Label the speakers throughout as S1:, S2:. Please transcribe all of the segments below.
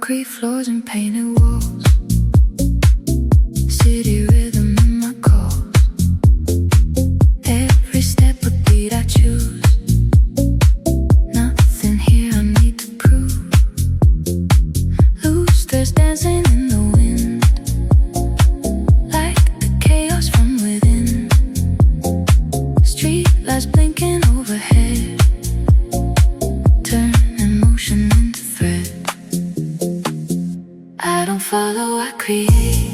S1: Concrete floors and painted walls, city rhythm in my calls. Every step a beat I choose. Nothing here I need to prove. Loose dancing in the wind, like the chaos from within. Street lights blinking overhead, turning motion into thread. I don't follow, I create.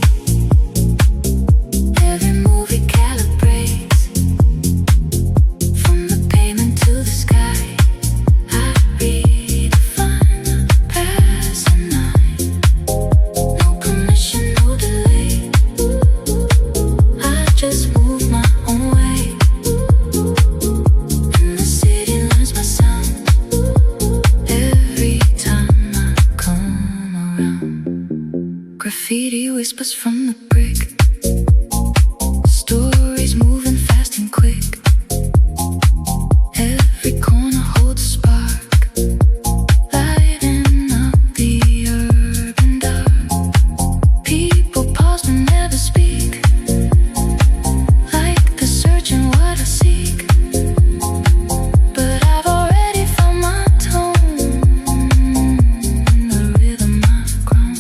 S1: Every movie calibrates, from the pavement to the sky. I redefine the passing night. No permission, no delay. I just move my own way, and the city learns my sound every time I come around. Graffiti whispers from the brick, stories moving fast and quick. Every corner holds a spark, lighting up the urban dark. People pause but never speak, like they're searching what I seek. But I've already found my tone, the rhythm I've grown.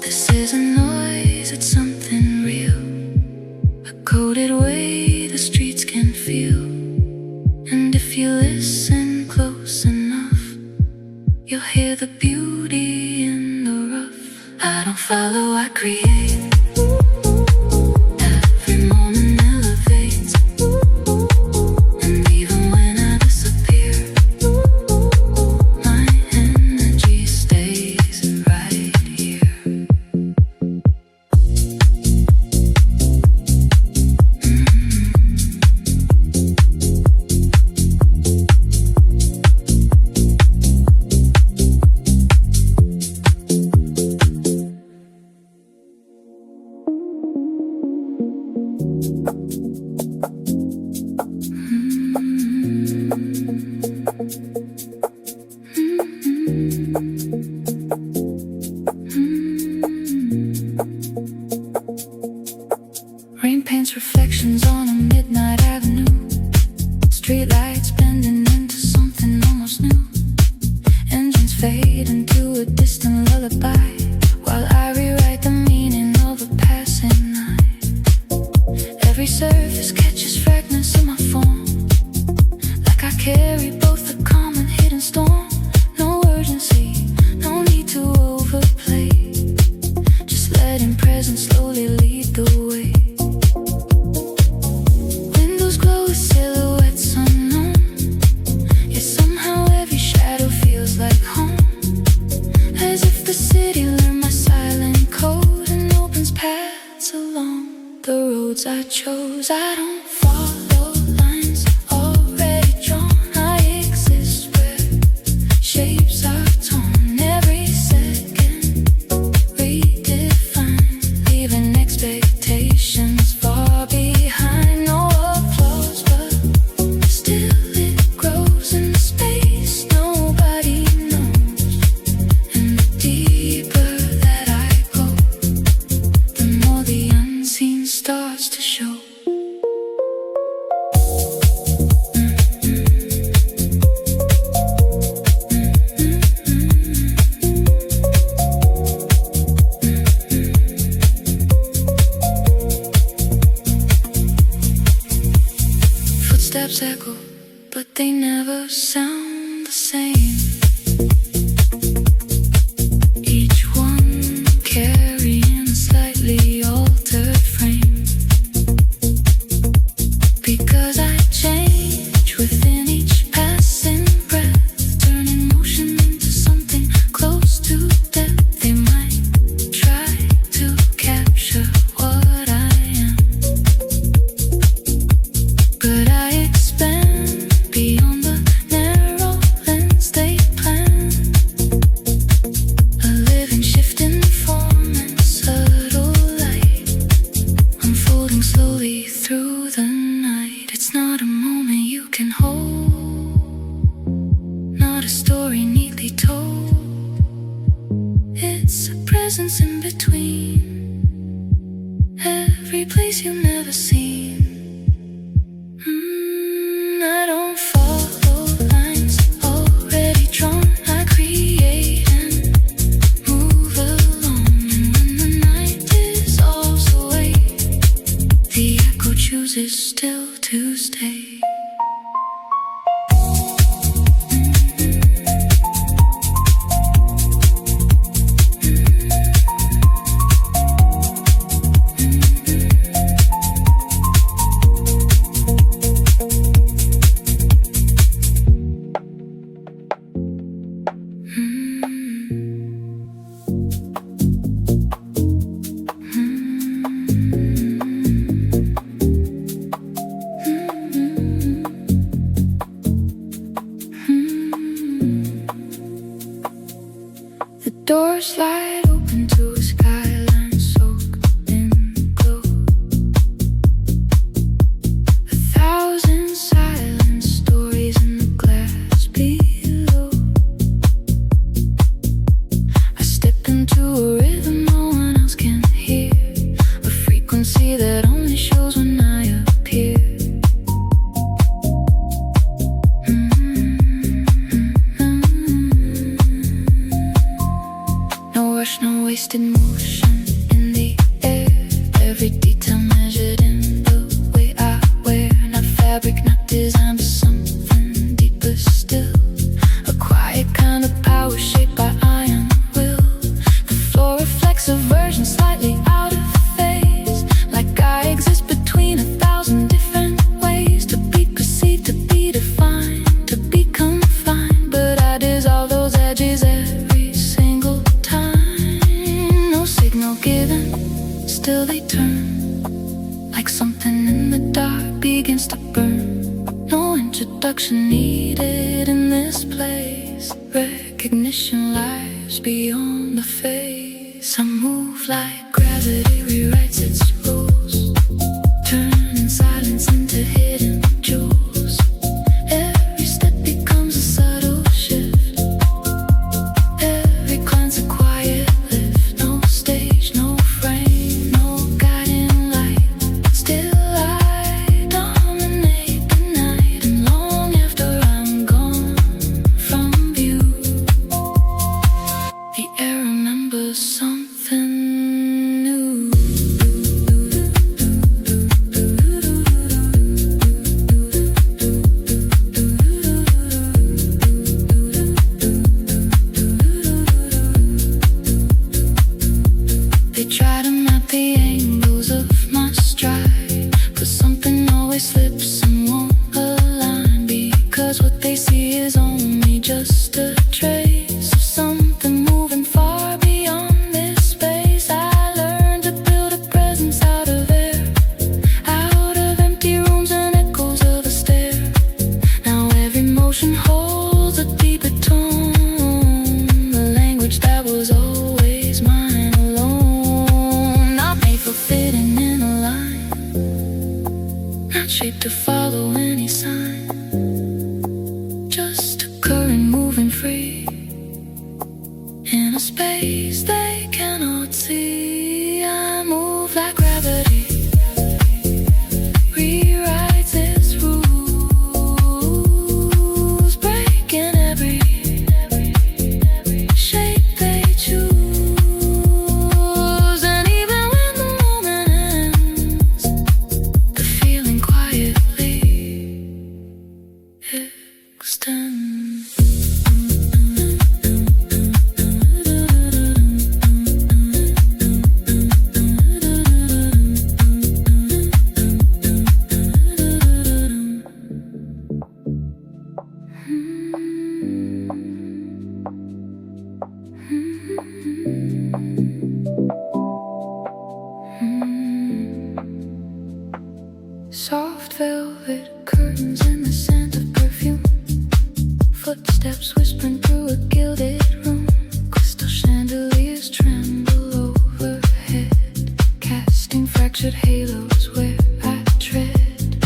S1: This isn't noise, it's something real, a coded way the streets can feel. And if you listen close enough, you'll hear the beauty in the rough. I don't follow, I create. Every moment elevates, and even when I disappear, my energy stays right here. Rain paints reflections on a midnight avenue. Streetlights blending into something almost new. Engines fade into a distant lullaby, while I rewrite the meaning of a passing night. Every surface catches fragments of my form, like I carry both the calm and hidden storm. No urgency, no need to overplay, just letting presence slowly lead the way. Windows glow with silhouettes unknown, yet somehow every shadow feels like home. As if the city learned my silent code and opens paths along the roads I chose. I don't follow lines already drawn. I exist where shapes are torn. Every second redefined, leaving expectations far behind. No applause, but still it grows in the space nobody knows. And the deeper that I go, the more the unseen starts to show. Footsteps echo, but they never sound the same. Each one carrying a slightly altered frame. Because I change within each passing breath, turning motion into something close to death. They might try to capture what I am, but I expand beyond the narrow lens they plan. A living, shifting form and subtle light, unfolding slowly through the night. It's not a moment you can hold, not a story neatly melody told. It's a presence in between, every place you've never seen. I don't follow lines already drawn. I create and move along. And when the night dissolves away, the echo chooses still to stay. Doors slide open to a skyline soaked in glow. 1,000 silent stories in the glass below. I step into a rhythm no one else can hear, a frequency that only shows when I appear. No wasted motion in the air, every detail measured in the way I wear. Not fabric, not design, but something deeper still, a quiet kind of power shaped by iron will. The floor reflects a version slightly out of phase, like I exist between 1,000 different ways to be perceived, to be defined, to be confined. But I dissolve those edges every single time. Signal given, still they turn, like something in the dark begins to burn. No introduction needed in this place, recognition lies beyond the face. I move like gravity rewrites its rules, turning silence into hidden jewels. Every step becomes a subtle shift, every climb's a quiet lift. Stage, no frame, no guiding light. Still I dominate the night, and long after I'm gone from view, the air remembers something new. They try to map the angles of my stride, but something always slips and won't align, because what they see is only just a trace of something moving far beyond this space. I learned to build a presence out of air, out of empty rooms and echoes of a stare. Now every motion holds a deeper tone, the language that was always mine alone. Fitting in a line, not shaped to follow any sign, just occurring, moving free in a space they cannot see. I move like gravity rewrites its rules, breaking every shape they choose. Soft velvet curtains and the scent of perfume, footsteps whispering through a gilded room. Crystal chandeliers tremble overhead, casting fractured halos where I tread.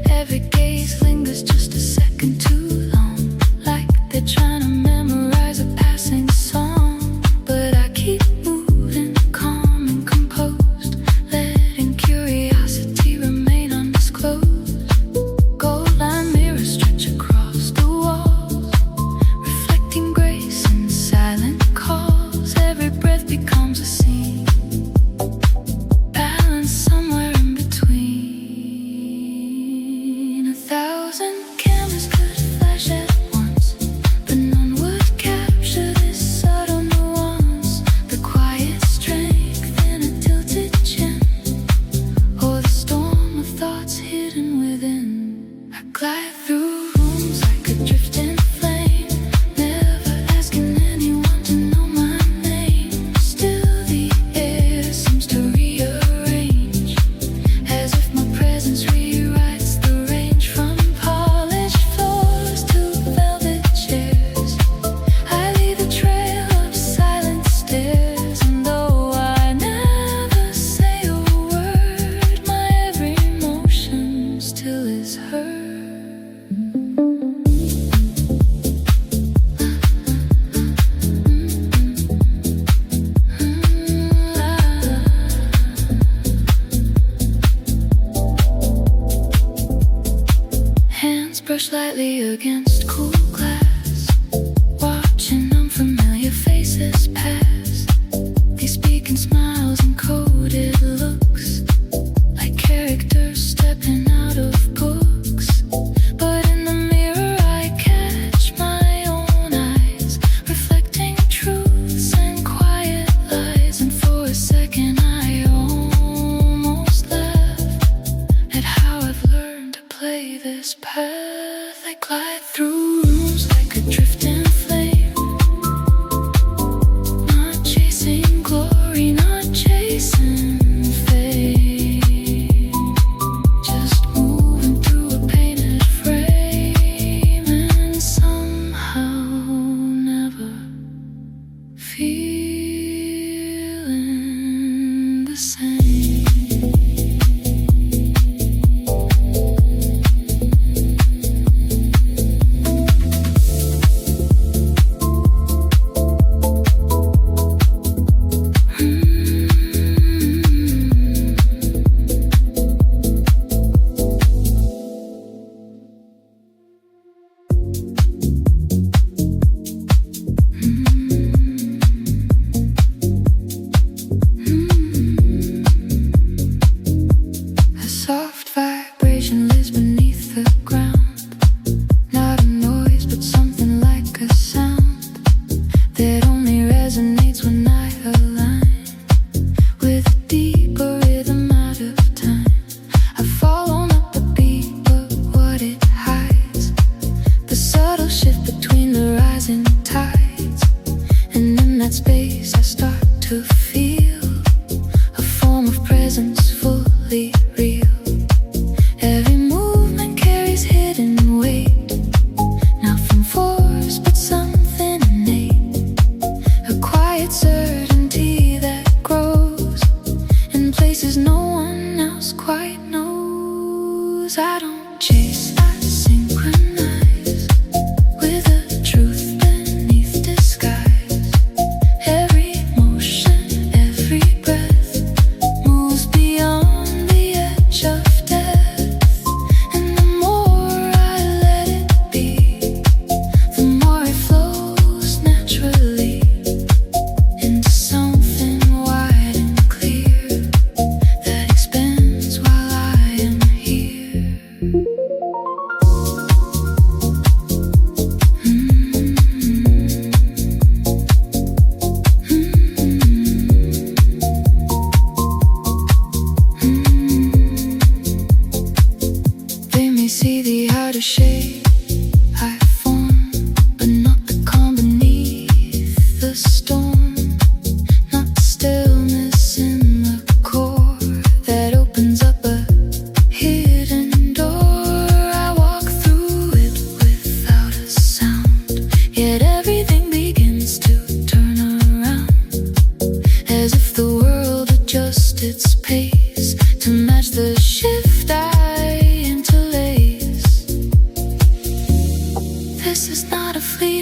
S1: Every gaze lingers just a second too long, like they're trying to memorize a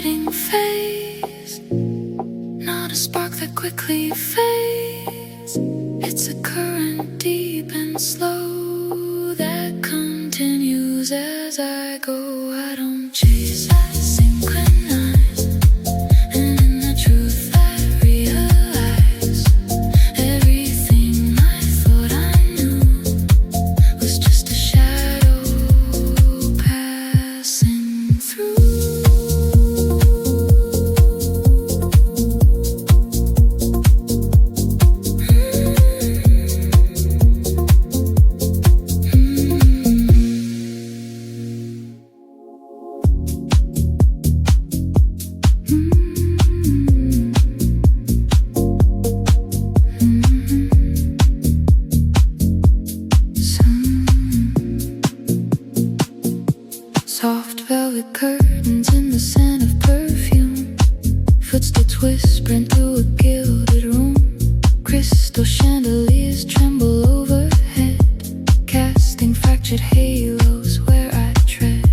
S1: fleeting phase, not a spark that quickly fades. It's a current deep and slow that continues as I go. I don't chase, I synchronize, and in the truth I realize everything I thought I knew was just a shadow passing through. Soft velvet curtains in the scent of perfume, footsteps whispering through a gilded room. Crystal chandeliers tremble overhead, casting fractured halos where I tread.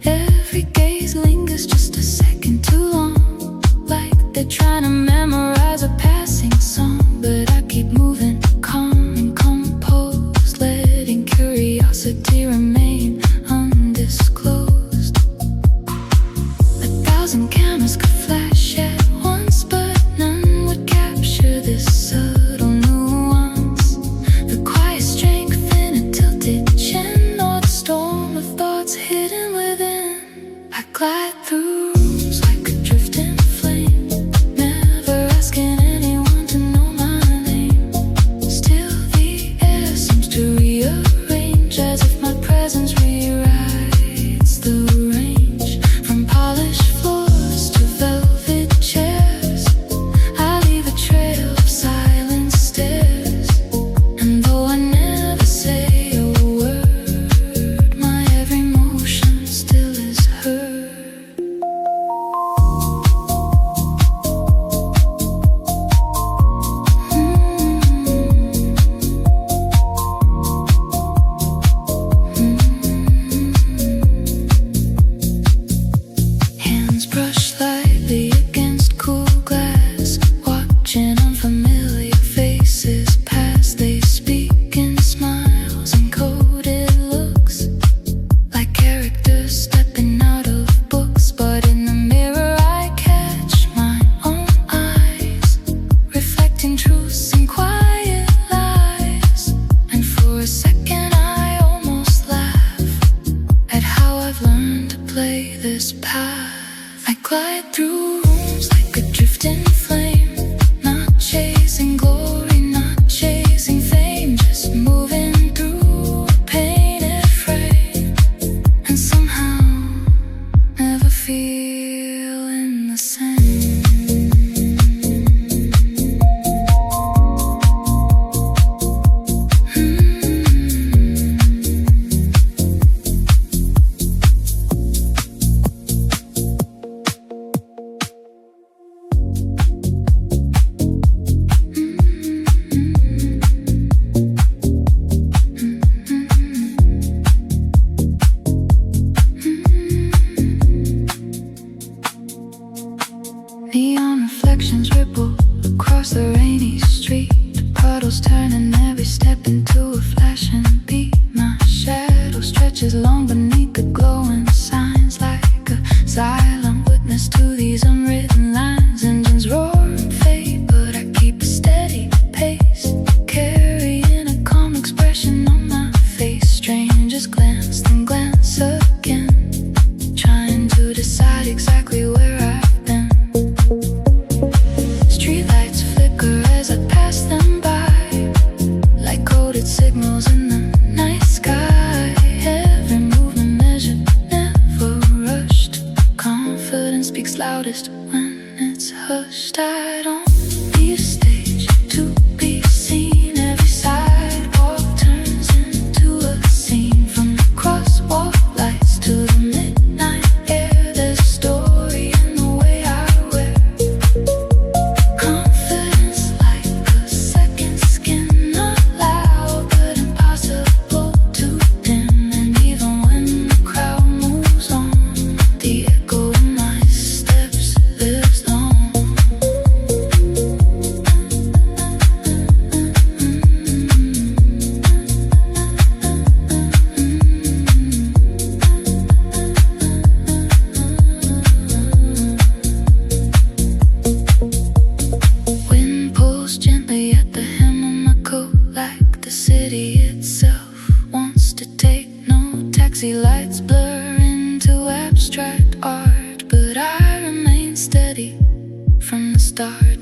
S1: Every gaze lingers just a second too long, like they're trying to memorize a passing song. But I keep moving, calm and composed, letting curiosity remain undisclosed. A thousand cameras could flash at once, but none would capture this subtle nuance. The quiet strength in a tilted chin, or the storm of thoughts hidden within. I glide through rooms like a drifting flame, never asking anyone to know my name. Still the air seems to rearrange, as if my presence rewrites the range. From polished floors to velvet chairs, I leave a trail of silent stairs. And though I never say a word, my every motion still is heard. Hands brush lightly against cool glass, watching unfamiliar faces pass. They speak in smiles and coded looks, like characters stepping out of books. But in the mirror I catch my own eyes, reflecting truths and quiet lies. And for a second I almost laugh at how I've learned to play this path. I glide through rooms like a drifting flame, not chasing glory, not chasing fame, just moving through a painted frame. And somehow never feeling the same. Neon reflections ripple across the rainy street, puddles turning every step into a flashing beat. My shadow stretches long beneath the glowing signs, like a silent witness to these unwritten lines. Engines roar and fade, but I keep a steady pace, carrying a calm expression on my face. Strangers glance, then glance again, trying to decide exactly where I've been. Streetlights flicker as I pass them by, like coded signals in the night sky. Every movement measured, never rushed. Confidence speaks loudest when it's hushed. I don't need a stage to be seen. Every sidewalk turns into a scene, from the crosswalk lights to the midnight air. There's a story in the way I wear. Confidence like a second skin, not loud but impossible to dim. And even when the crowd moves on, the echo in my step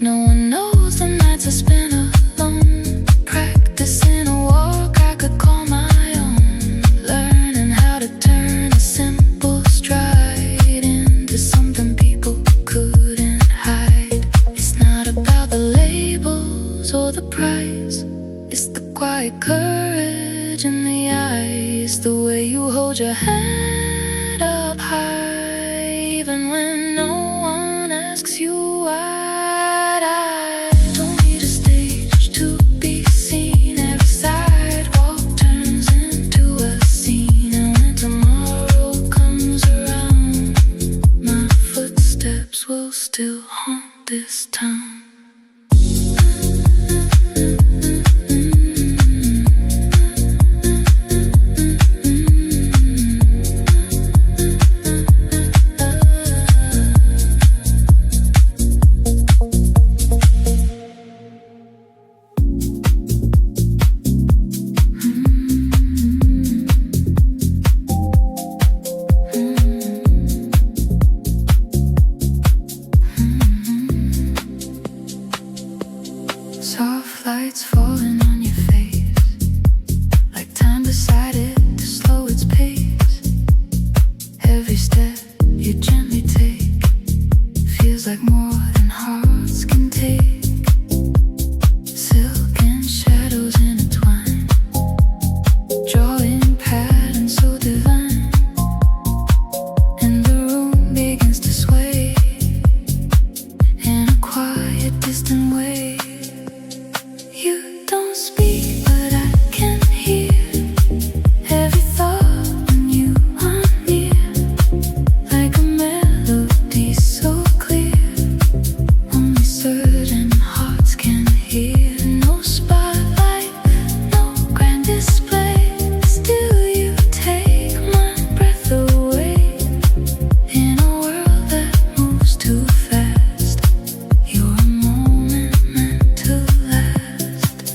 S1: No one knows the nights I spent alone, practicing a walk I could call my own, learning how to turn a simple stride into something people couldn't hide. It's not about the labels or the price, it's the quiet courage in the eyes, the way you hold your head up high, even when no one asks you why. I don't need a stage to be seen. Every sidewalk turns into a scene, and when tomorrow comes around, my footsteps will still haunt this town. Soft lights falling on your face, like time decided to slow its pace. Every step you gently take feels like more than hearts can take. Silk and shadows intertwine, drawing patterns so divine, and the room begins to sway in a quiet, distant way. You don't speak, but I can hear every thought when you are near, like a melody so clear, only certain hearts can hear. No spotlight, no grand display, still you take my breath away. In a world that moves too fast, you're a moment meant to last.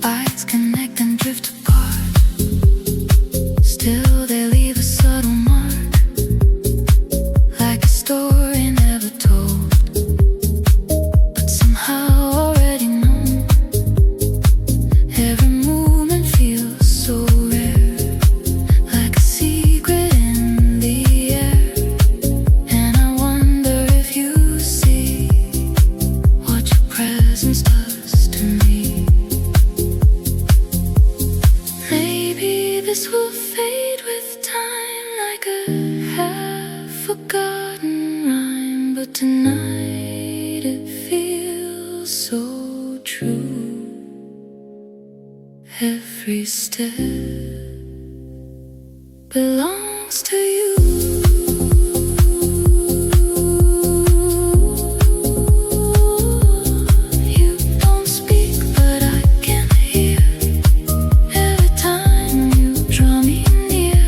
S1: Eyes connect and drift apart, still they leave a subtle mark, like a story never told, but somehow already known. Every movement feels so rare, like a secret in the air, and I wonder if you see what your presence does to me. Maybe this will fade with time, like a half-forgotten rhyme, but tonight it feels so true. Every step belongs to you. You don't speak, but I can hear every time you draw me near,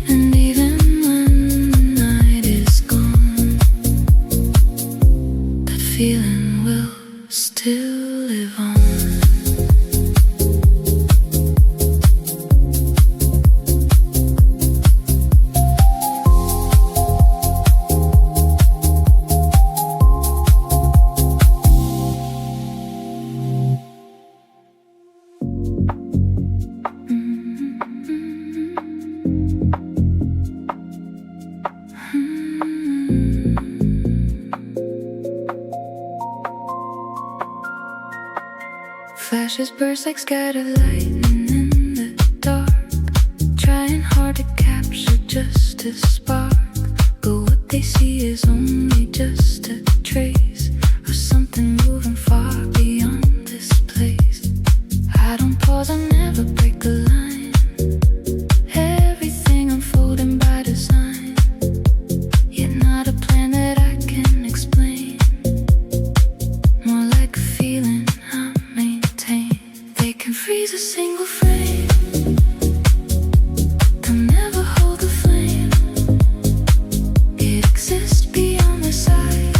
S1: and even when the night is gone, that feeling will still live on. Flashes burst like scattered lightning in the dark, trying hard to capture just a spark, but what they see is only just a trace of something moving far beyond this place. I don't pause, I never break a line, everything unfolding by design, yet not a plan that I can explain, more like a feeling I maintain. They can freeze a single frame, they'll never hold the flame. It exists beyond the sight,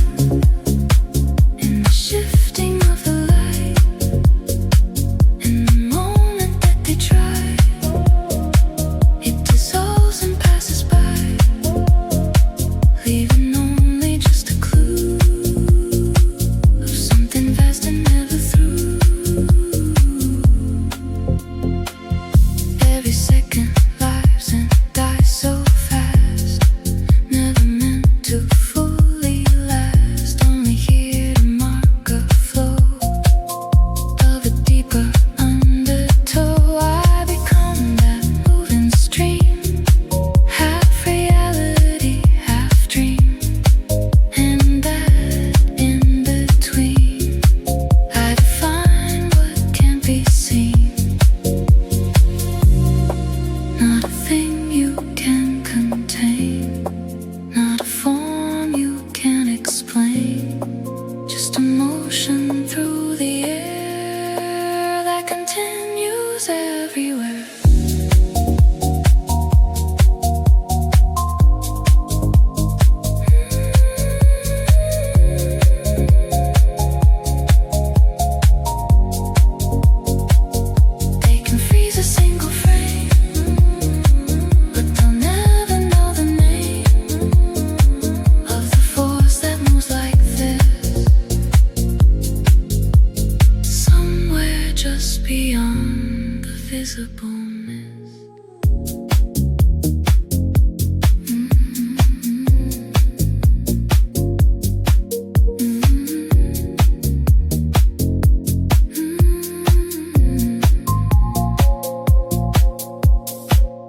S1: a motion through the air that continues everywhere. Beyond the visible mist.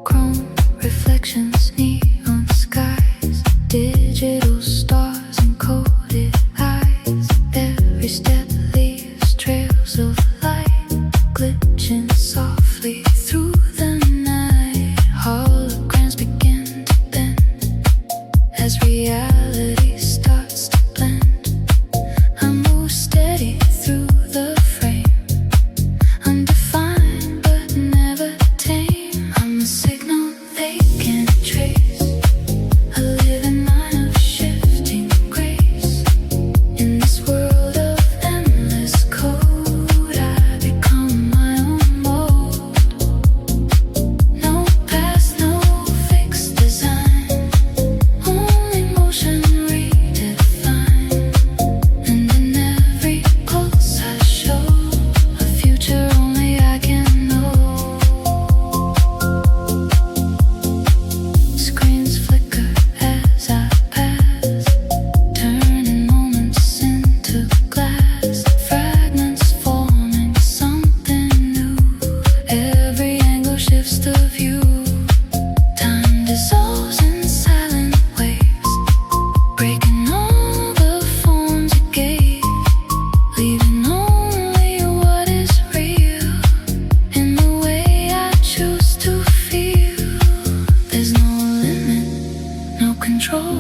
S1: Chrome reflections, neon skies, digital stars and coded eyes. Every step leaves trails of light, glitching softly through the night. Holograms begin to bend as reality starts to blend. I move steady through the frame, undefined but never tame. I'm a signal they can't trace, a living line of shifting grace. In this world of endless code, I become my own mold. No past, no fixed design, only motion redefined. And in every pulse I show a future only I can know. Screens flicker as I pass, turning moments into glass. Fragments forming something new. Every angle shifts the view. Time dissolves in silent waves, breaking all the forms it gave, leaving only what is real in the way I choose to feel. There's no limit, no control,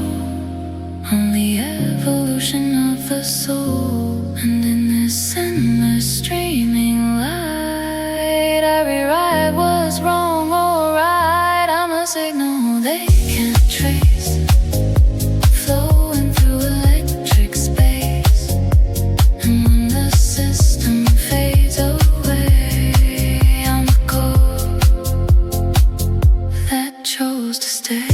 S1: only evolution of the soul. And in this endless streaming light, I rewrite what's wrong or right. I'm a signal they can't trace, flowing through electric space. And when the system fades away, I'm the core that chose to stay.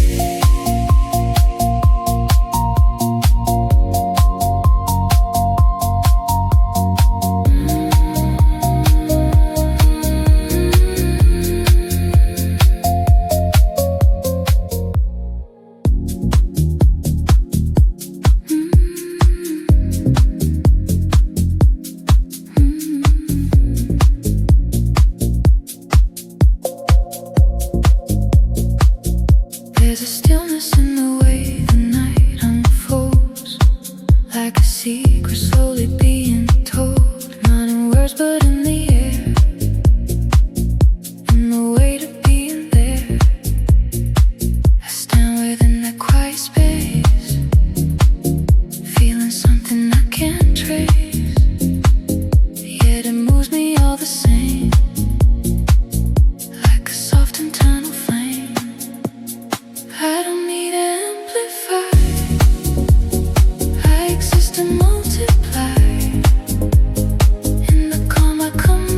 S1: There's a stillness in the way the night unfolds, like a secret slowly being told, not in words but in the air, in the weight of being there. I stand within that quiet space, feeling something I can't trace, yet it moves me all the same, like a soft internal flame. I don't need to amplify, I exist to multiply. In the calm I come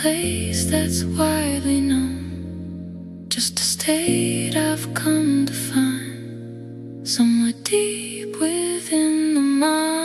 S1: place that's widely known, just a state I've come to find somewhere deep within the mind.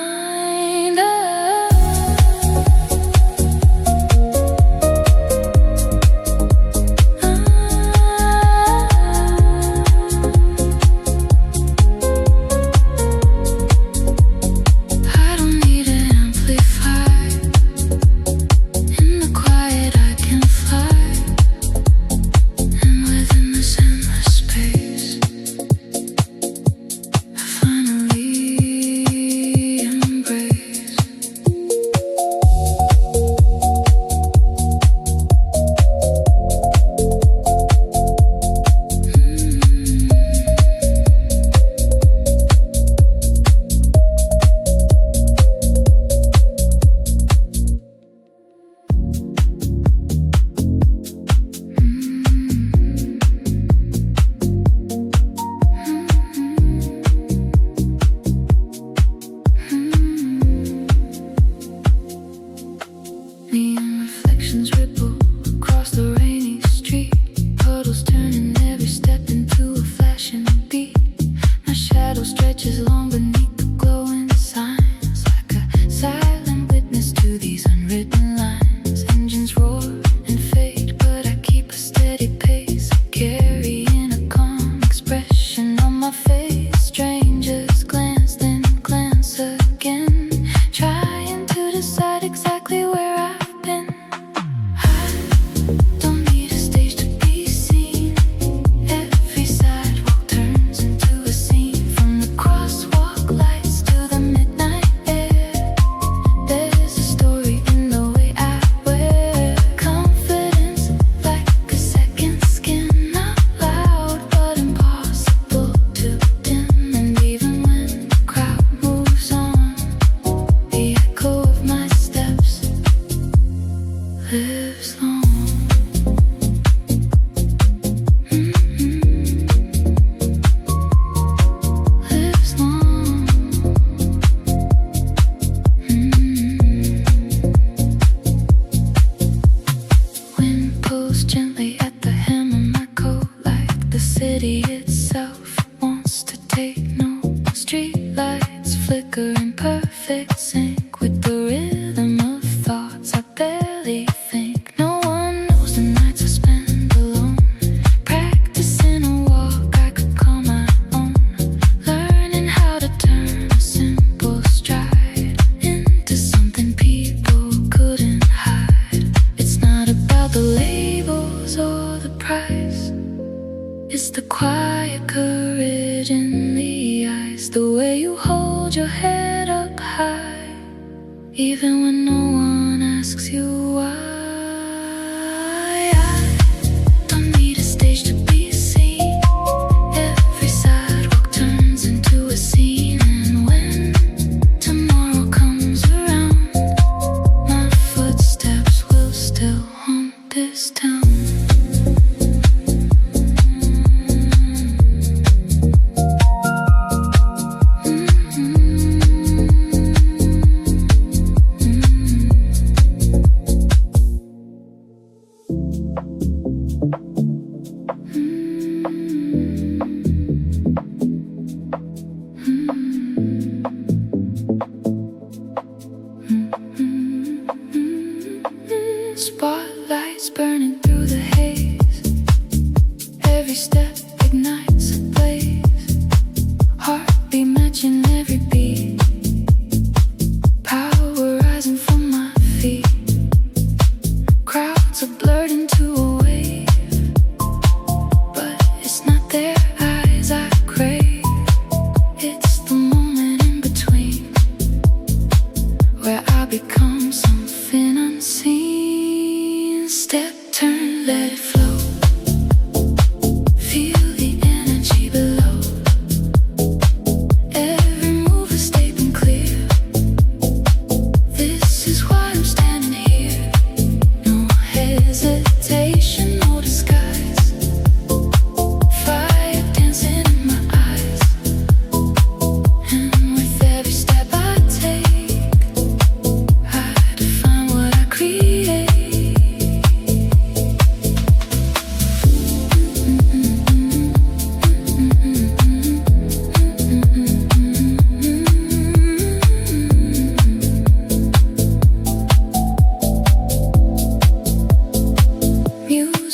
S1: Is it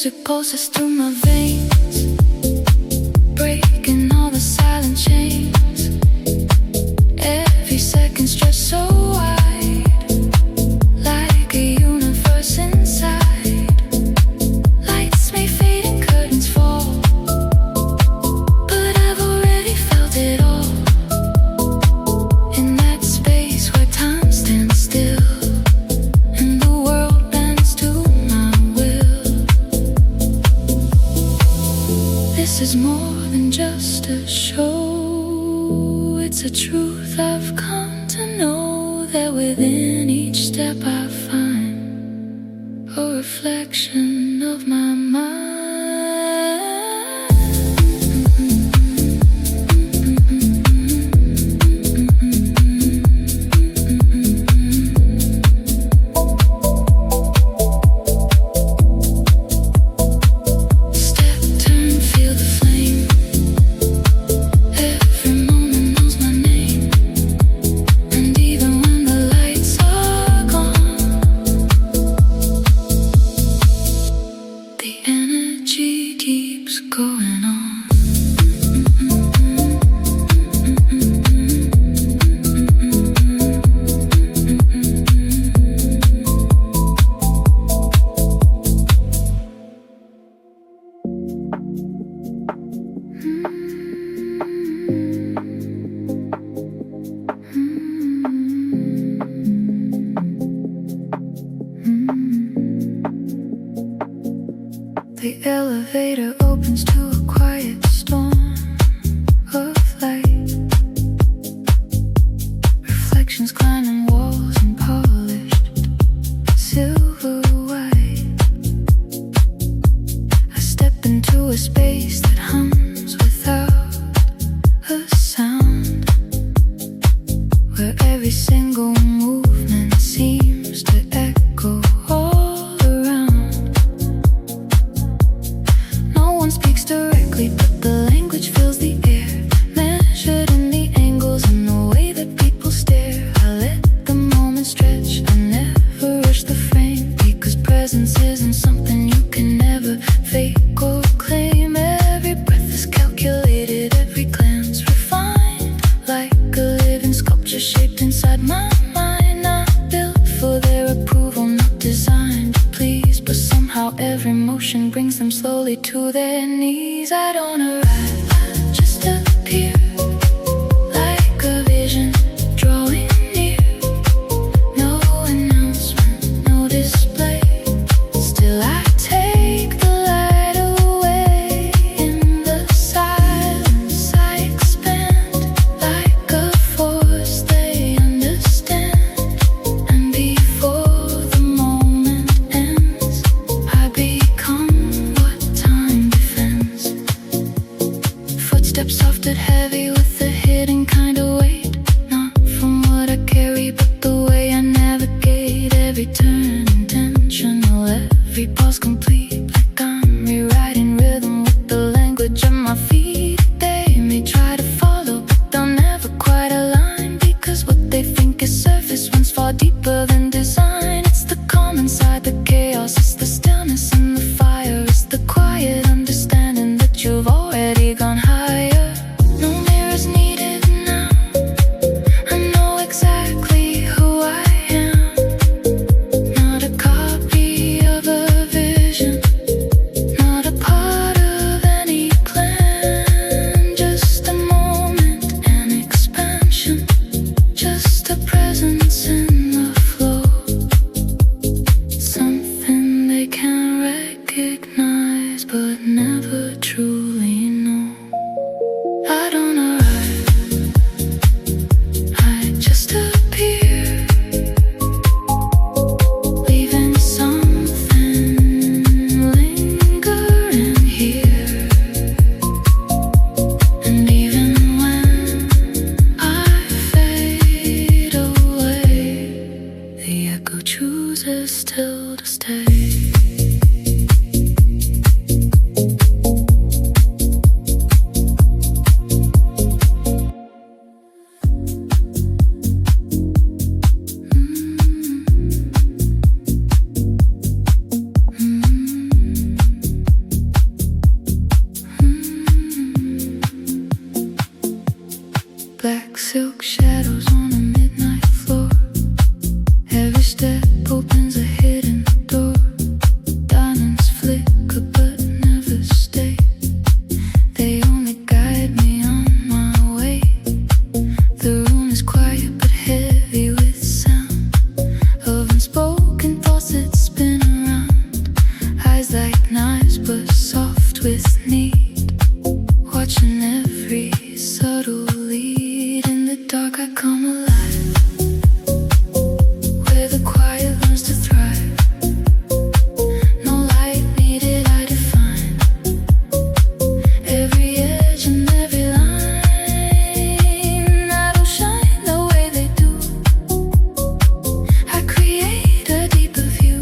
S1: music pulses through my veins, breaking all the silent chains. Every second stretched so wide, like a universe inside. Lights may fade and curtains fall, but I've already felt it all. In that space where time stands still and the world bends to my will. This is more than just a show, it's a truth I've come to know, that within each step I find a reflection of my mind. Step, turn, feel the flame. Every moment knows my name. And even when the lights are gone, the energy keeps going on. The elevator opens to a quiet storm of light. Reflections climbing walls and polished silver white. I step into a space that hums without a sound, where every single movement seems to echo all around. No one speaks directly, but the language fills the air, measured in the angles and the way that people stare. I let the moment stretch, I never rush the frame, because presence isn't something you can never fake or claim. Every breath is calculated, every glance refined, like a living sculpture shaped inside my mind. Not built for their approval, not designed to please, but somehow every motion brings them slowly to their knees. I don't arrive, I just appear, like a vision drawing near. No announcement, no display, still I take the light away. In the silence I expand, like a force they understand. And before the moment ends, I become what time defends. Footsteps soft and heavy with a hidden kind of weight, not from what I carry, but the way I navigate. Every turn intentional, every pause complete, like I'm rewriting rhythm with the language of my feet. They may try to follow, but they'll never quite align, because what they think is surface runs far deeper than design. It's the calm inside the chaos, it's the stillness in the fire, it's the quiet understanding that you've already gone higher. No mirrors needed now, I know exactly who I am. Not a copy of a vision, not a part of any plan. Just a moment, an expansion, just a presence in the flow. Something they can't recognize, but never truly know. I don't arrive, I just appear, leaving something lingering here. And even when I fade away, the echo chooses still to stay. with need, watching every subtle lead. In the dark I come alive, where the quiet learns to thrive. No light needed, I define every edge and every line. I don't shine the way they do, I create a deeper view,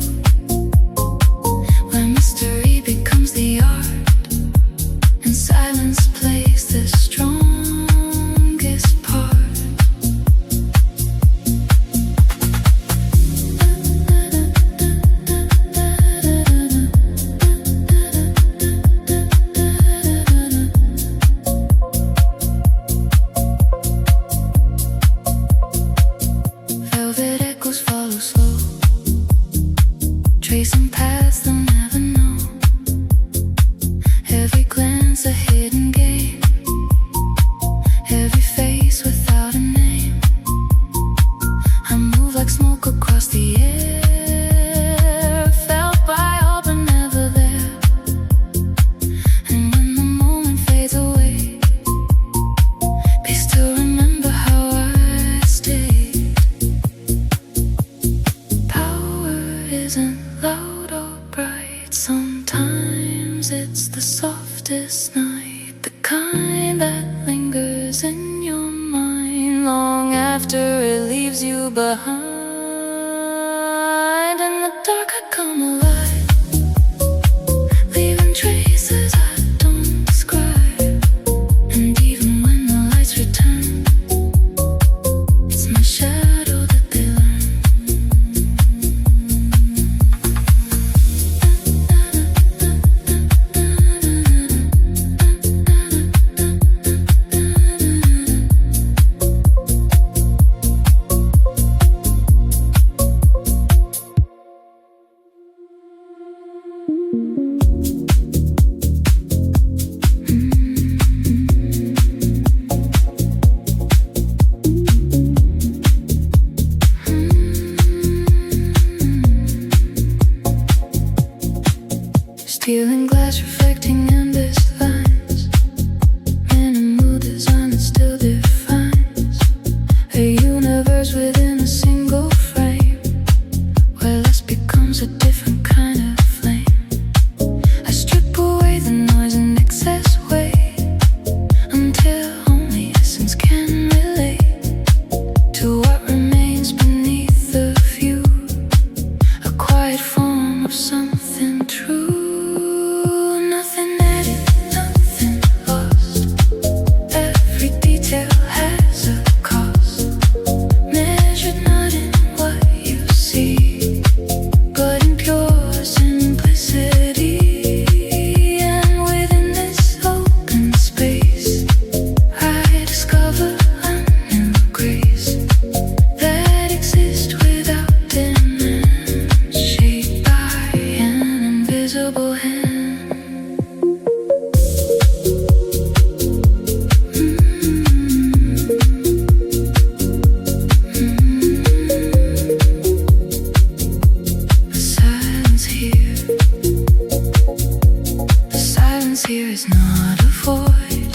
S1: where mystery becomes the art and silence plays the strongest part. Velvet echoes follow slow, tracing paths they'll never know. Every glance a hidden game, every face without a name. I move like smoke across the air, felt by all but never there. And when the moment fades away, please still remember how I stayed. Power isn't loud or bright, sometimes it's the softest night, the kind that lingers in your mind long after it leaves you behind. In the dark I come alive, leaving traces I don't describe. And even when the lights return, it's my shadow that they learn. Stealing glass, reflecting endless lines, minimal design that still defines a universe within a single frame, where less becomes a different kind of flame. I strip away the noise and excess weight until only essence can relate to what remains beneath the view, a quiet form of something true. Nothing added, nothing lost, every detail has a cost, measured not in what you see, but in pure simplicity. And within this open space, I discover a new grace that exists without demands, shaped by an invisible hand. The silence here is not a void,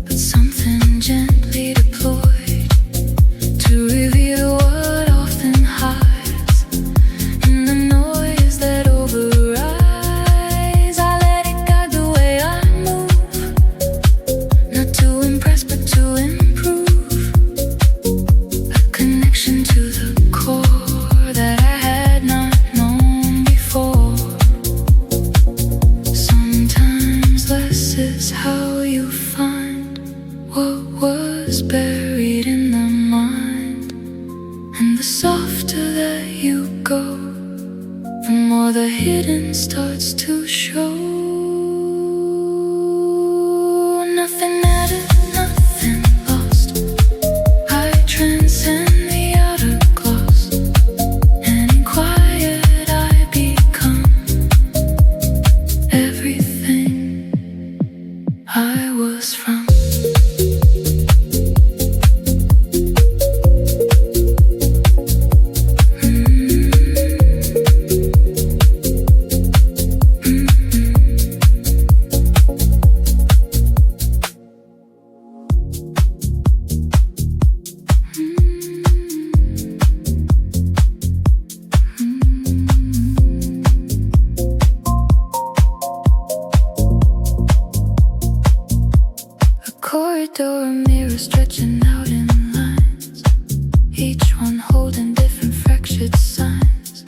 S1: but something gently deployed to reveal what often hides in the noise that overrides. I let it guide the way I move, not to impress but to improve, a connection to the core that I had not known before. Sometimes less is how you find what was buried in the mind, and the softer that you go, the more the hidden starts to show. Nothing added, nothing lost, I transcend the outer gloss, and in quiet I become everything I was from. door, a mirror stretching out in lines, each one holding different fractured signs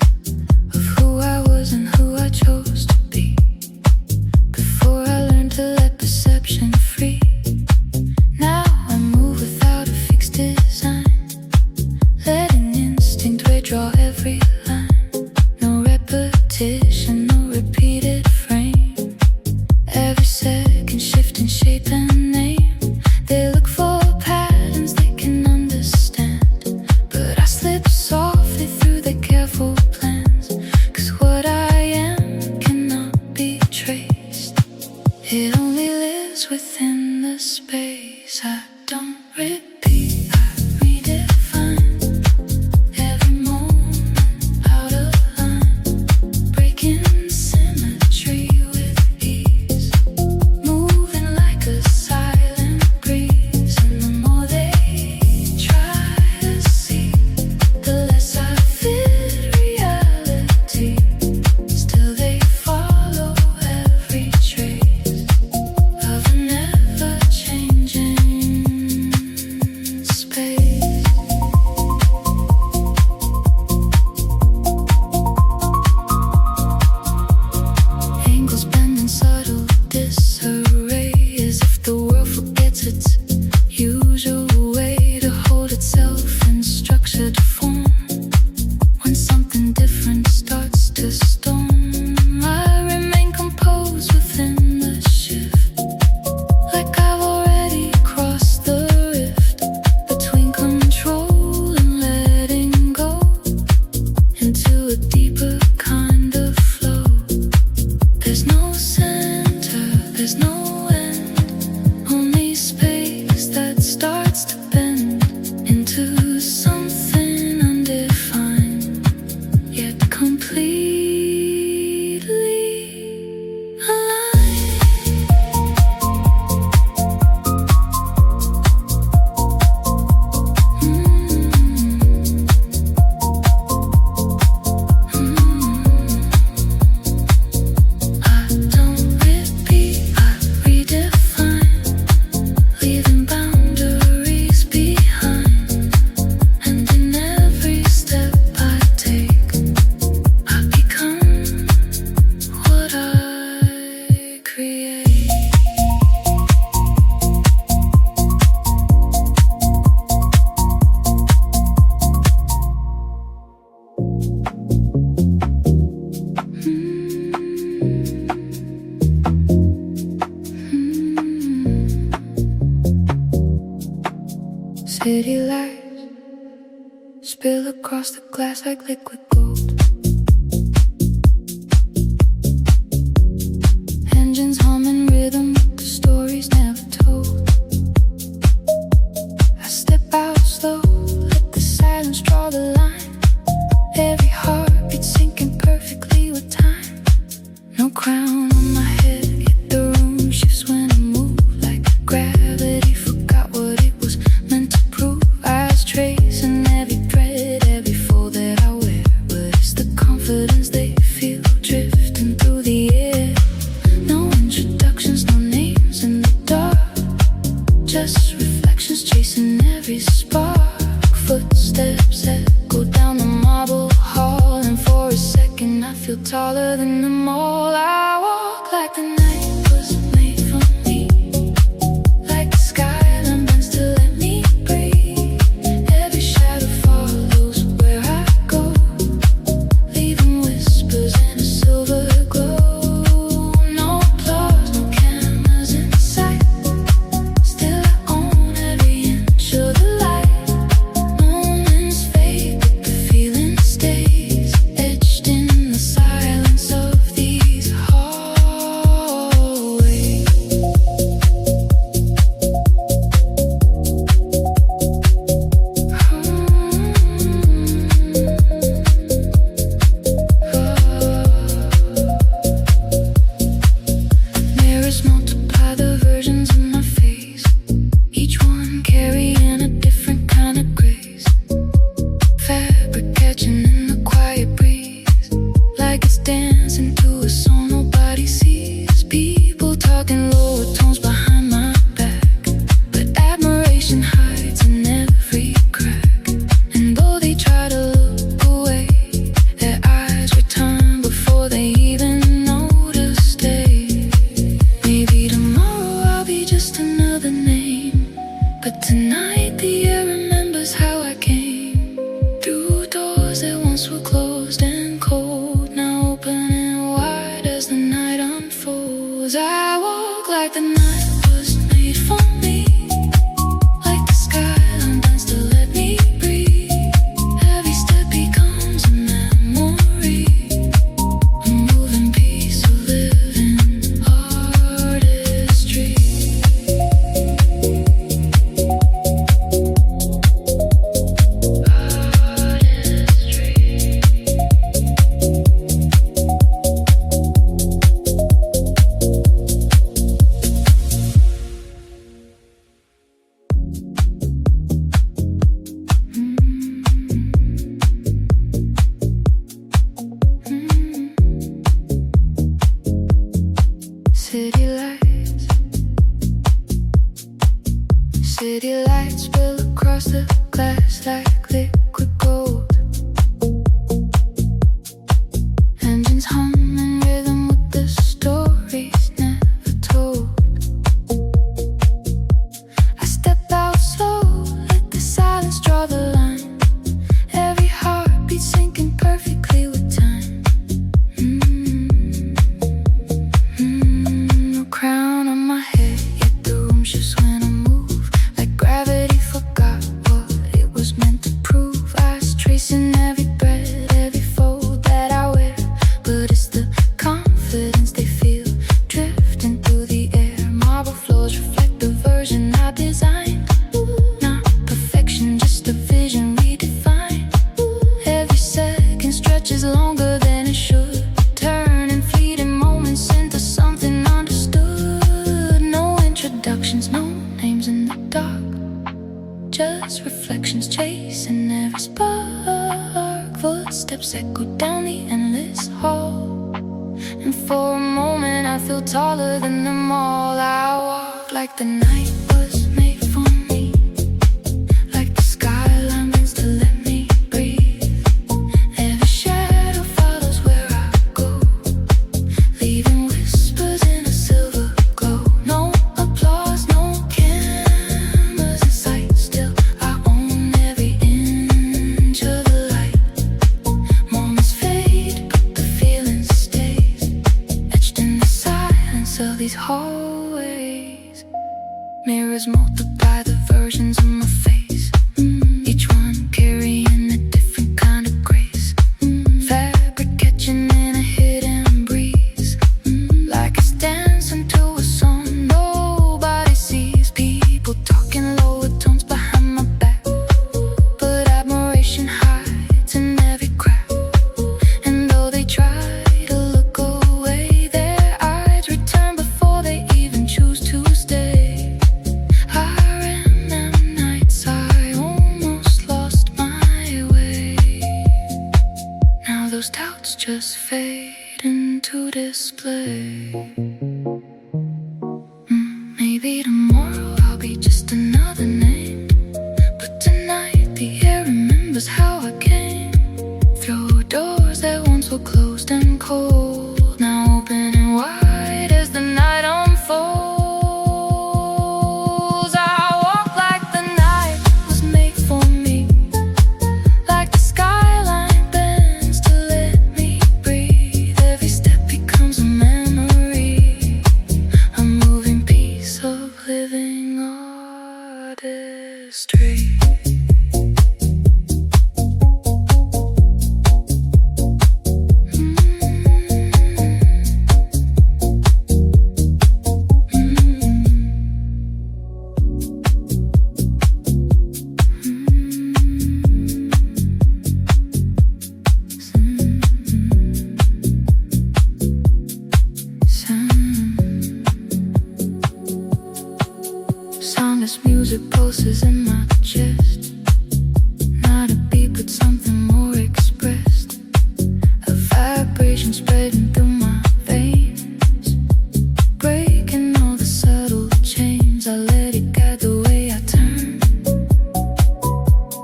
S1: of who I was and who I chose to be. Before I learned to let perception free, now I move without a fixed design, letting instinct redraw every line. No repetition, no repeated frame, every second shifting shape and name. They look for patterns they can understand, but I slip softly through the careful plans, 'cause what I am cannot be traced. It only lives within the space. I don't repeat, I redefine every moment out of line, breaking symmetry with ease, moving like a silent breeze. And the more they try to see, the less I fit reality. Still they follow every trace of an ever-changing space. Angles bend in subtle disarray, as if the world forgets its usual way to hold itself in structured form. When something different starts to storm, I remain composed within the shift, like I've already crossed the rift between control and letting go, into a deeper kind of flow. There's no center, there's no end, only space that starts to bend into something undefined, yet completely aligned. I don't repeat, I redefine, leaving boundaries behind. And in every step I take, I become what I create. City lights spill across the glass like liquid gold. Engines humming rhythm, the stories never told. I step out slow, let the silence draw the line. Every heartbeat syncing perfectly with time. No crown on my head, yet the room shifts when I move, like gravity forgot what it was meant to prove. Eyes tracing every thread, every fold that I wear, but it's the confidence they feel drifting through the air. No introductions, no names in the dark, just reflections chasing every spark. Footsteps echo down the marble hall, and for a second I feel taller than them all. I walk like the night was made for me, like the skyline bends to let me breathe. Every shadow follows where I go, leaving whispers in a silver glow. No applause, no cameras in sight, still I own every inch of the light. Moments fade, but the feeling stays, etched in the silence of these hallways. Mirrors multiply the versions of my face, each one carrying a different kind of grace. Fabric catching in the quiet breeze, like it's dancing to a song nobody sees. People talking lower tones behind my back, but I across the glass like liquid gold. Engines hum in rhythm with the stories never told. I step out slow, let the silence draw the line. Every heartbeat syncing perfectly with time. No crown on my head, yet the room shifts when I move. Like gravity forgot what it was meant to prove. Eyes tracing every breath, every fold that I wear. But it's the confidence they feel drifting through the air. Marble floors reflect the version I designed. Not perfection, just a vision redefined. Every second stretches longer than it should, turning fleeting moments into something understood. No introductions, no names in the dark, just reflections chasing every spark. Footsteps echo down the endless hall, and for a moment I feel taller than them all. I walk like the night was made for me, like the skyline bends to let me breathe. Every shadow follows where I go, leaving whispers in a silver glow. No applause, no cameras in sight. Still I own every inch of the light. Moments fade, but the feeling stays, etched in the silence of these hallways. Mirrors multiply the versions of my face, each one carrying a different kind of grace. Fabric catching in a hidden breeze, like it's dancing to a song nobody sees. People talking lower tones behind my back, but admiration hides in every crack. And though they try to look away, their eyes return before they even choose to stay. I remember nights I almost lost my way. Now those doubts just fade into display. Maybe tomorrow I'll be just another name, but tonight the air remembers how I came. Through doors that once were closed and cold, now opening wide as the night unfolds. I walk like the night was made for me, like the skyline bends to let me breathe. Every step becomes a memory, a moving piece of living artistry. Soundless music pulses in my chest, not a beat but something more expressed. A vibration spreading through my veins, breaking all the subtle chains. I let it guide the way I turn,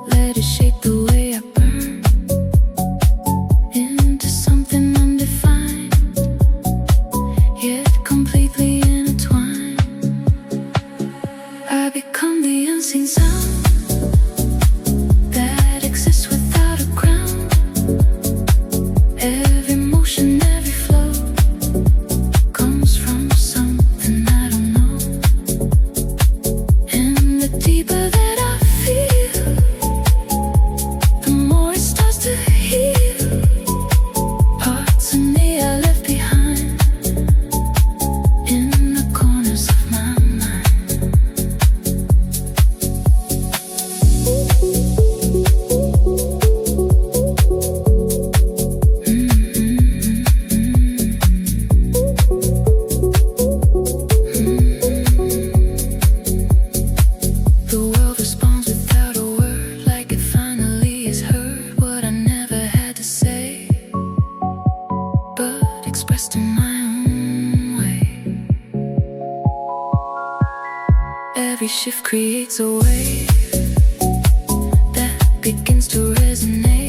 S1: let it shape the way I burn, into something undefined, yet completely intertwined. I become the unseen sound that exists without a ground. Every motion, every flow comes from something I don't know. And the deeper that I feel, the more it starts to heal. Parts of me I left behind in the corners of my mind. The world responds without a word, like it finally has heard what I never had to say, but expressed in my own way. Every shift creates a wave, begins to resonate.